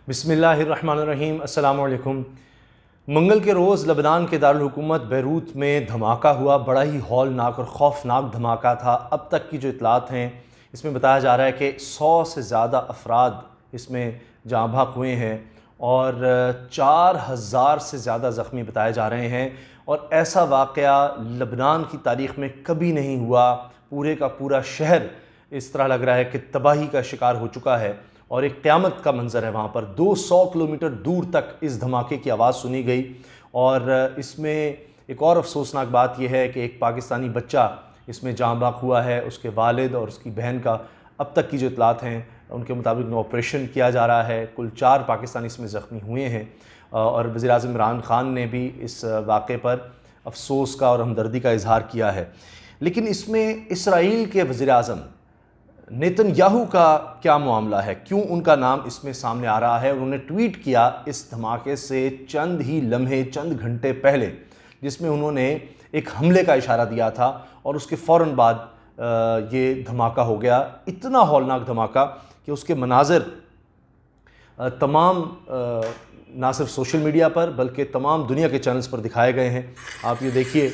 بسم اللہ الرحمن الرحیم۔ السلام علیکم۔ منگل کے روز لبنان کے دارالحکومت بیروت میں دھماکہ ہوا، بڑا ہی ہولناک اور خوفناک دھماکہ تھا۔ اب تک کی جو اطلاعات ہیں اس میں بتایا جا رہا ہے کہ 100 سے زیادہ افراد اس میں جاں بحق ہوئے ہیں اور 4000 سے زیادہ زخمی بتائے جا رہے ہیں، اور ایسا واقعہ لبنان کی تاریخ میں کبھی نہیں ہوا۔ پورے کا پورا شہر اس طرح لگ رہا ہے کہ تباہی کا شکار ہو چکا ہے، اور ایک قیامت کا منظر ہے وہاں پر۔ 200 کلومیٹر دور تک اس دھماکے کی آواز سنی گئی، اور اس میں ایک اور افسوسناک بات یہ ہے کہ ایک پاکستانی بچہ اس میں جاں بحق ہوا ہے۔ اس کے والد اور اس کی بہن کا اب تک کی جو اطلاعات ہیں ان کے مطابق آپریشن کیا جا رہا ہے۔ کل 4 پاکستانی اس میں زخمی ہوئے ہیں، اور وزیر اعظم عمران خان نے بھی اس واقعے پر افسوس کا اور ہمدردی کا اظہار کیا ہے۔ لیکن اس میں اسرائیل کے وزیر اعظم نیتن یاہو کا کیا معاملہ ہے؟ کیوں ان کا نام اس میں سامنے آ رہا ہے؟ انہوں نے ٹویٹ کیا اس دھماکے سے چند ہی لمحے، چند گھنٹے پہلے، جس میں انہوں نے ایک حملے کا اشارہ دیا تھا، اور اس کے فوراً بعد یہ دھماکہ ہو گیا۔ اتنا ہولناک دھماکہ کہ اس کے مناظر تمام نہ صرف سوشل میڈیا پر بلکہ تمام دنیا کے چینلز پر دکھائے گئے ہیں۔ آپ یہ دیکھیے،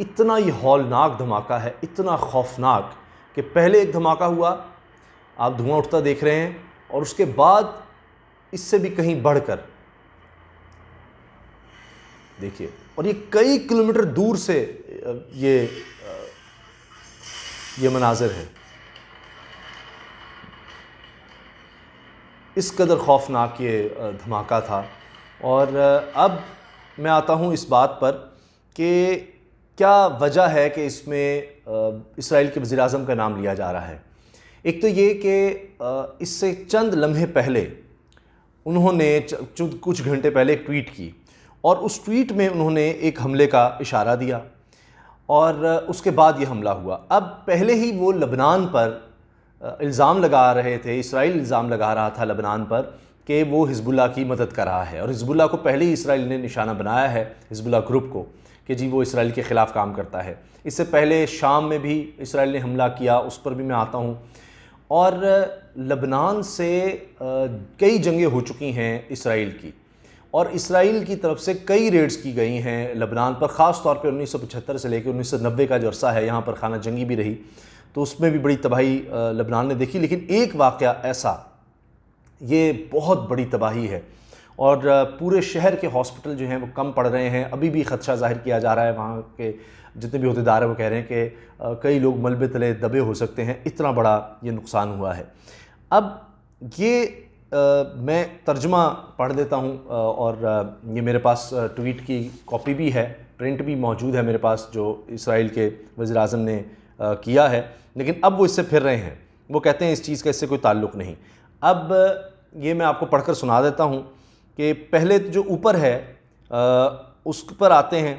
اتنا یہ ہولناک دھماکہ ہے، اتنا خوفناک کہ پہلے ایک دھماکہ ہوا، آپ دھواں اٹھتا دیکھ رہے ہیں، اور اس کے بعد اس سے بھی کہیں بڑھ کر دیکھیے، اور یہ کئی کلومیٹر دور سے یہ مناظر ہے۔ اس قدر خوفناک یہ دھماکہ تھا۔ اور اب میں آتا ہوں اس بات پر کہ کیا وجہ ہے کہ اس میں اسرائیل کے وزیر اعظم کا نام لیا جا رہا ہے۔ ایک تو یہ کہ اس سے چند لمحے پہلے انہوں نے کچھ گھنٹے پہلے ایک ٹویٹ کی، اور اس ٹویٹ میں انہوں نے ایک حملے کا اشارہ دیا، اور اس کے بعد یہ حملہ ہوا۔ اب پہلے ہی وہ لبنان پر الزام لگا رہے تھے، اسرائیل الزام لگا رہا تھا لبنان پر کہ وہ حزب اللہ کی مدد کر رہا ہے، اور حزب اللہ کو پہلے ہی اسرائیل نے نشانہ بنایا ہے، حزب اللہ گروپ کو، کہ جی وہ اسرائیل کے خلاف کام کرتا ہے۔ اس سے پہلے شام میں بھی اسرائیل نے حملہ کیا، اس پر بھی میں آتا ہوں۔ اور لبنان سے کئی جنگیں ہو چکی ہیں اسرائیل کی، اور اسرائیل کی طرف سے کئی ریڈز کی گئی ہیں لبنان پر، خاص طور پہ 1975 سے لے کے 1990 کا جو عرصہ ہے، یہاں پر خانہ جنگی بھی رہی، تو اس میں بھی بڑی تباہی لبنان نے دیکھی۔ لیکن ایک واقعہ ایسا، یہ بہت بڑی تباہی ہے، اور پورے شہر کے ہاسپٹل جو ہیں وہ کم پڑ رہے ہیں۔ ابھی بھی خدشہ ظاہر کیا جا رہا ہے، وہاں کے جتنے بھی عہدیدار ہیں وہ کہہ رہے ہیں کہ کئی لوگ ملبے تلے دبے ہو سکتے ہیں، اتنا بڑا یہ نقصان ہوا ہے۔ اب یہ میں ترجمہ پڑھ دیتا ہوں، اور یہ میرے پاس ٹویٹ کی کاپی بھی ہے، پرنٹ بھی موجود ہے میرے پاس، جو اسرائیل کے وزیر اعظم نے کیا ہے، لیکن اب وہ اس سے پھر رہے ہیں، وہ کہتے ہیں اس چیز کا اس سے کوئی تعلق نہیں۔ اب یہ میں آپ کو پڑھ کر سنا دیتا ہوں کہ پہلے جو اوپر ہے اس پر آتے ہیں،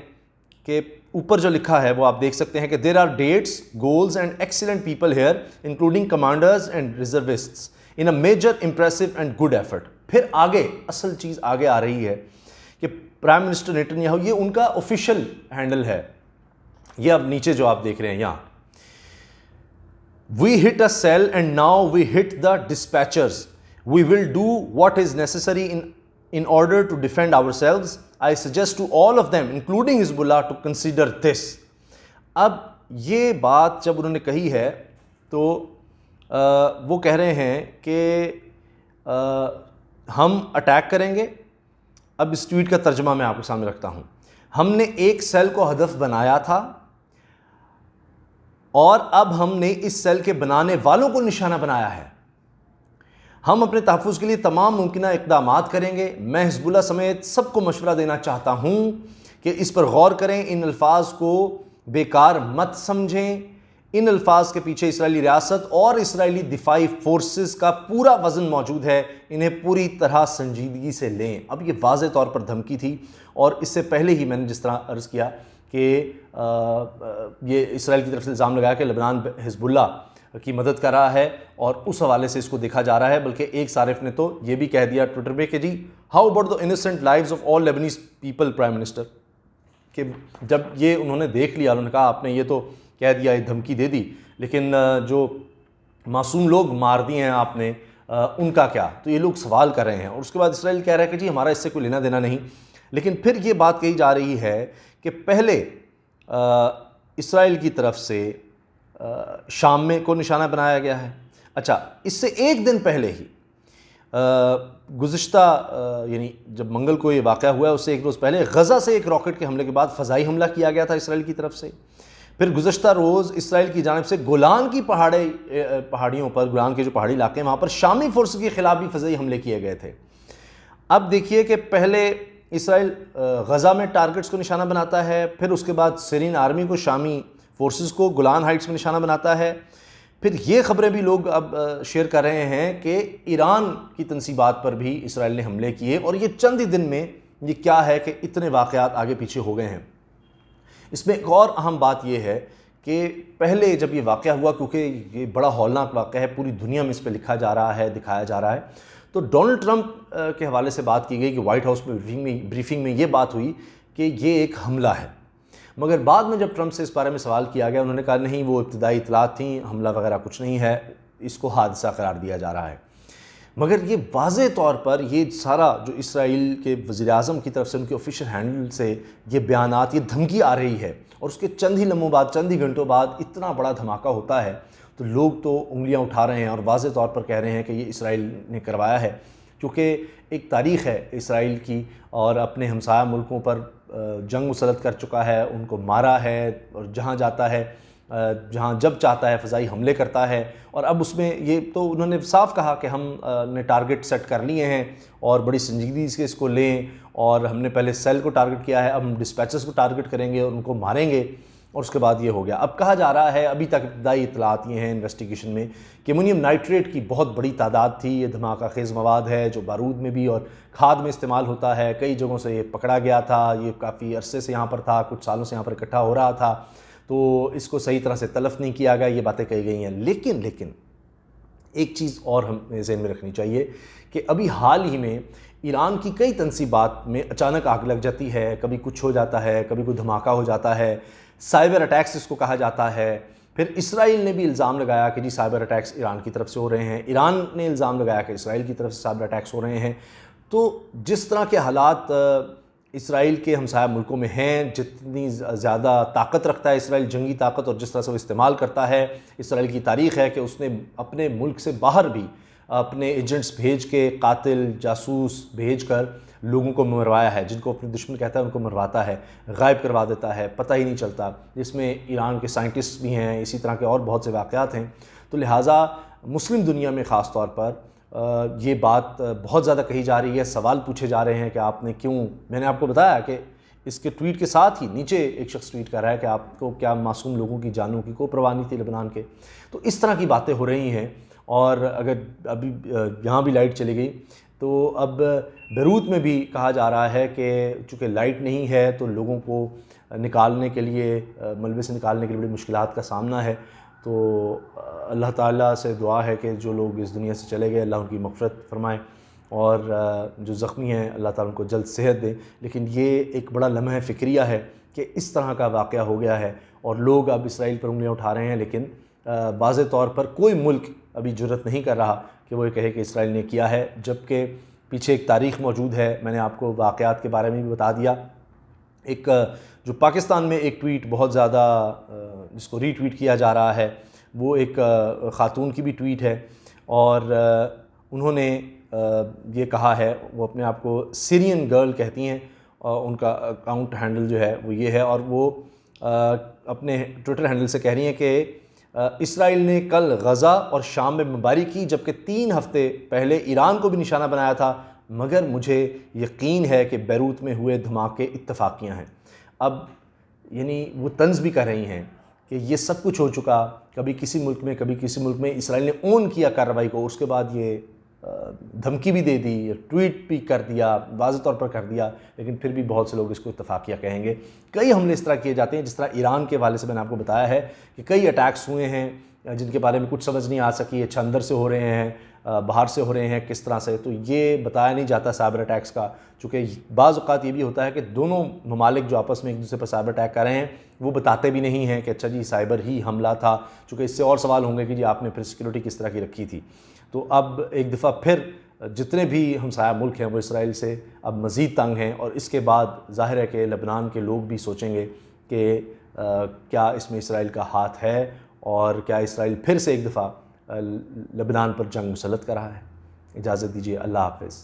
کہ اوپر جو لکھا ہے وہ آپ دیکھ سکتے ہیں کہ there are dates, goals and excellent people here including commanders and reservists in a major impressive and good effort۔ پھر آگے اصل چیز آگے آ رہی ہے کہ پرائم منسٹر نیتن یاہو، یہ ان کا آفیشیل ہینڈل ہے، یہ اب نیچے جو آپ دیکھ رہے ہیں یہاں، We hit a cell and now we hit the dispatchers. We will do what is necessary in order to defend ourselves. I suggest to all of them, including Hezbollah, to consider this۔ اب یہ بات جب انہوں نے کہی ہے تو وہ کہہ رہے ہیں کہ ہم اٹیک کریں گے۔ اب اس ٹویٹ کا ترجمہ میں آپ کے سامنے رکھتا ہوں۔ ہم نے ایک سیل کو ہدف بنایا تھا، اور اب ہم نے اس سیل کے بنانے والوں کو نشانہ بنایا ہے۔ ہم اپنے تحفظ کے لیے تمام ممکنہ اقدامات کریں گے۔ میں حزب اللہ سمیت سب کو مشورہ دینا چاہتا ہوں کہ اس پر غور کریں، ان الفاظ کو بیکار مت سمجھیں۔ ان الفاظ کے پیچھے اسرائیلی ریاست اور اسرائیلی دفاعی فورسز کا پورا وزن موجود ہے، انہیں پوری طرح سنجیدگی سے لیں۔ اب یہ واضح طور پر دھمکی تھی، اور اس سے پہلے ہی میں نے جس طرح عرض کیا کہ یہ اسرائیل کی طرف سے الزام لگایا کہ لبنان حزب اللہ کی مدد کر رہا ہے، اور اس حوالے سے اس کو دیکھا جا رہا ہے۔ بلکہ ایک صارف نے تو یہ بھی کہہ دیا ٹویٹر پہ کہ جی how about the innocent lives of all Lebanese people prime minister, کہ جب یہ انہوں نے دیکھ لیا، انہوں نے کہا آپ نے یہ تو کہہ دیا، یہ دھمکی دے دی، لیکن جو معصوم لوگ مار دیے ہیں آپ نے، ان کا کیا؟ تو یہ لوگ سوال کر رہے ہیں، اور اس کے بعد اسرائیل کہہ رہا ہے کہ جی ہمارا اس سے کوئی لینا دینا نہیں. لیکن پھر یہ بات کہی جا رہی ہے کہ پہلے اسرائیل کی طرف سے شام میں کو نشانہ بنایا گیا ہے. اچھا، اس سے ایک دن پہلے ہی گزشتہ یعنی جب منگل کو یہ واقعہ ہوا ہے اس سے ایک روز پہلے غزہ سے ایک راکٹ کے حملے کے بعد فضائی حملہ کیا گیا تھا اسرائیل کی طرف سے. پھر گزشتہ روز اسرائیل کی جانب سے گولان کی پہاڑیوں پر، گولان کے جو پہاڑی علاقے ہیں وہاں پر شامی فورس کے خلاف بھی فضائی حملے کیے گئے تھے. اب دیکھیے کہ پہلے اسرائیل غزہ میں ٹارگٹس کو نشانہ بناتا ہے، پھر اس کے بعد سیرین آرمی کو، شامی فورسز کو گولان ہائٹس میں نشانہ بناتا ہے. پھر یہ خبریں بھی لوگ اب شیئر کر رہے ہیں کہ ایران کی تنصیبات پر بھی اسرائیل نے حملے کیے، اور یہ چند ہی دن میں یہ کیا ہے کہ اتنے واقعات آگے پیچھے ہو گئے ہیں. اس میں ایک اور اہم بات یہ ہے کہ پہلے جب یہ واقعہ ہوا، کیونکہ یہ بڑا ہولناک واقعہ ہے، پوری دنیا میں اس پہ لکھا جا رہا ہے، دکھایا جا رہا ہے، تو ڈونلڈ ٹرمپ کے حوالے سے بات کی گئی کہ وائٹ ہاؤس میں بریفنگ میں یہ بات ہوئی کہ یہ ایک حملہ ہے. مگر بعد میں جب ٹرمپ سے اس بارے میں سوال کیا گیا، انہوں نے کہا نہیں، وہ ابتدائی اطلاعات تھیں، حملہ وغیرہ کچھ نہیں ہے، اس کو حادثہ قرار دیا جا رہا ہے. مگر یہ واضح طور پر یہ سارا جو اسرائیل کے وزیر اعظم کی طرف سے ان کے آفیشیل ہینڈل سے یہ بیانات، یہ دھمکی آ رہی ہے، اور اس کے چند ہی لمحوں بعد، چند ہی گھنٹوں بعد اتنا بڑا دھماکہ ہوتا ہے، تو لوگ تو انگلیاں اٹھا رہے ہیں اور واضح طور پر کہہ رہے ہیں کہ یہ اسرائیل نے کروایا ہے. کیونکہ ایک تاریخ ہے اسرائیل کی، اور اپنے ہمسایہ ملکوں پر جنگ مسلط کر چکا ہے، ان کو مارا ہے، اور جہاں جاتا ہے، جہاں جب چاہتا ہے فضائی حملے کرتا ہے. اور اب اس میں یہ تو انہوں نے صاف کہا کہ ہم نے ٹارگٹ سیٹ کر لیے ہیں اور بڑی سنجیدگی سے اس کو لیں، اور ہم نے پہلے سیل کو ٹارگٹ کیا ہے، اب ہم ڈسپیچز کو ٹارگٹ کریں گے اور ان کو ماریں گے. اور اس کے بعد یہ ہو گیا. اب کہا جا رہا ہے، ابھی تک ابتدائی اطلاعات یہ ہیں انویسٹیگیشن میں، کہ امونیم نائٹریٹ کی بہت بڑی تعداد تھی. یہ دھماکہ خیز مواد ہے جو بارود میں بھی اور کھاد میں استعمال ہوتا ہے. کئی جگہوں سے یہ پکڑا گیا تھا، یہ کافی عرصے سے یہاں پر تھا، کچھ سالوں سے یہاں پر اکٹھا ہو رہا تھا، تو اس کو صحیح طرح سے تلف نہیں کیا گیا. یہ باتیں کہی گئی ہیں. لیکن ایک چیز اور ہمیں ذہن میں رکھنی چاہیے کہ ابھی حال ہی میں ایران کی کئی تنصیبات میں اچانک آگ لگ جاتی ہے، کبھی کچھ ہو جاتا ہے، کبھی کوئی دھماکہ ہو جاتا ہے، سائبر اٹیکس اس کو کہا جاتا ہے. پھر اسرائیل نے بھی الزام لگایا کہ جی سائبر اٹیکس ایران کی طرف سے ہو رہے ہیں، ایران نے الزام لگایا کہ اسرائیل کی طرف سے سائبر اٹیکس ہو رہے ہیں. تو جس طرح کے حالات اسرائیل کے ہمسایہ ملکوں میں ہیں، جتنی زیادہ طاقت رکھتا ہے اسرائیل، جنگی طاقت، اور جس طرح سے وہ استعمال کرتا ہے، اسرائیل کی تاریخ ہے کہ اس نے اپنے ملک سے باہر بھی اپنے ایجنٹس بھیج کے، قاتل جاسوس بھیج کر لوگوں کو مروایا ہے. جن کو اپنے دشمن کہتا ہے ان کو مرواتا ہے، غائب کروا دیتا ہے، پتہ ہی نہیں چلتا. جس میں ایران کے سائنٹسٹ بھی ہیں، اسی طرح کے اور بہت سے واقعات ہیں. تو لہٰذا مسلم دنیا میں خاص طور پر یہ بات بہت زیادہ کہی جا رہی ہے. سوال پوچھے جا رہے ہیں کہ آپ نے کیوں، میں نے آپ کو بتایا کہ اس کے ٹویٹ کے ساتھ ہی نیچے ایک شخص ٹویٹ کر رہا ہے کہ آپ کو کیا معصوم لوگوں کی جانوں کی کوئی پرواہ نہیں تھی لبنان کے. تو اس طرح کی باتیں ہو رہی ہیں. اور اگر ابھی یہاں بھی لائٹ چلی گئی تو اب بیروت میں بھی کہا جا رہا ہے کہ چونکہ لائٹ نہیں ہے تو لوگوں کو نکالنے کے لیے، ملبے سے نکالنے کے لیے بڑی مشکلات کا سامنا ہے. تو اللہ تعالیٰ سے دعا ہے کہ جو لوگ اس دنیا سے چلے گئے اللہ ان کی مغفرت فرمائے، اور جو زخمی ہیں اللہ تعالیٰ ان کو جلد صحت دے. لیکن یہ ایک بڑا لمحہ فکریہ ہے کہ اس طرح کا واقعہ ہو گیا ہے، اور لوگ اب اسرائیل پر انگلیاں اٹھا رہے ہیں. لیکن واضح طور پر کوئی ملک ابھی جرأت نہیں کر رہا کہ وہ یہ کہے کہ اسرائیل نے کیا ہے، جبکہ پیچھے ایک تاریخ موجود ہے. میں نے آپ کو واقعات کے بارے میں بھی بتا دیا. ایک جو پاکستان میں ایک ٹویٹ بہت زیادہ جس کو ری ٹویٹ کیا جا رہا ہے، وہ ایک خاتون کی بھی ٹویٹ ہے، اور انہوں نے یہ کہا ہے، وہ اپنے آپ کو سیرین گرل کہتی ہیں، ان کا اکاؤنٹ ہینڈل جو ہے وہ یہ ہے، اور وہ اپنے ٹویٹر ہینڈل سے کہہ رہی ہیں کہ اسرائیل نے کل غزہ اور شام میں بمباری کی، جبکہ 3 ہفتے پہلے ایران کو بھی نشانہ بنایا تھا، مگر مجھے یقین ہے کہ بیروت میں ہوئے دھماکے اتفاقیاں ہیں. اب یعنی وہ طنز بھی کر رہی ہیں کہ یہ سب کچھ ہو چکا، کبھی کسی ملک میں کبھی کسی ملک میں، اسرائیل نے اون کیا کارروائی کو، اس کے بعد یہ دھمکی بھی دے دی، ٹویٹ بھی کر دیا، واضح طور پر کر دیا. لیکن پھر بھی بہت سے لوگ اس کو اتفاقیہ کہیں گے. کئی حملے اس طرح کیے جاتے ہیں، جس طرح ایران کے حوالے سے میں نے آپ کو بتایا ہے کہ کئی اٹیکس ہوئے ہیں جن کے بارے میں کچھ سمجھ نہیں آ سکی. اچھا اندر سے ہو رہے ہیں، باہر سے ہو رہے ہیں، کس طرح سے، تو یہ بتایا نہیں جاتا سائبر اٹیکس کا. چونکہ بعض اوقات یہ بھی ہوتا ہے کہ دونوں ممالک جو آپس میں ایک دوسرے پر سائبر اٹیک کر رہے ہیں وہ بتاتے بھی نہیں ہیں کہ اچھا جی سائبر ہی حملہ تھا، چونکہ اس سے اور سوال ہوں گے کہ جی آپ نے پھر سیکیورٹی کس طرح کی رکھی تھی. تو اب ایک دفعہ پھر جتنے بھی ہمسایہ ملک ہیں وہ اسرائیل سے اب مزید تنگ ہیں، اور اس کے بعد ظاہر ہے کہ لبنان کے لوگ بھی سوچیں گے کہ کیا اس میں اسرائیل کا ہاتھ ہے، اور کیا اسرائیل پھر سے ایک دفعہ لبنان پر جنگ مسلط کر رہا ہے۔ اجازت دیجیے، اللہ حافظ۔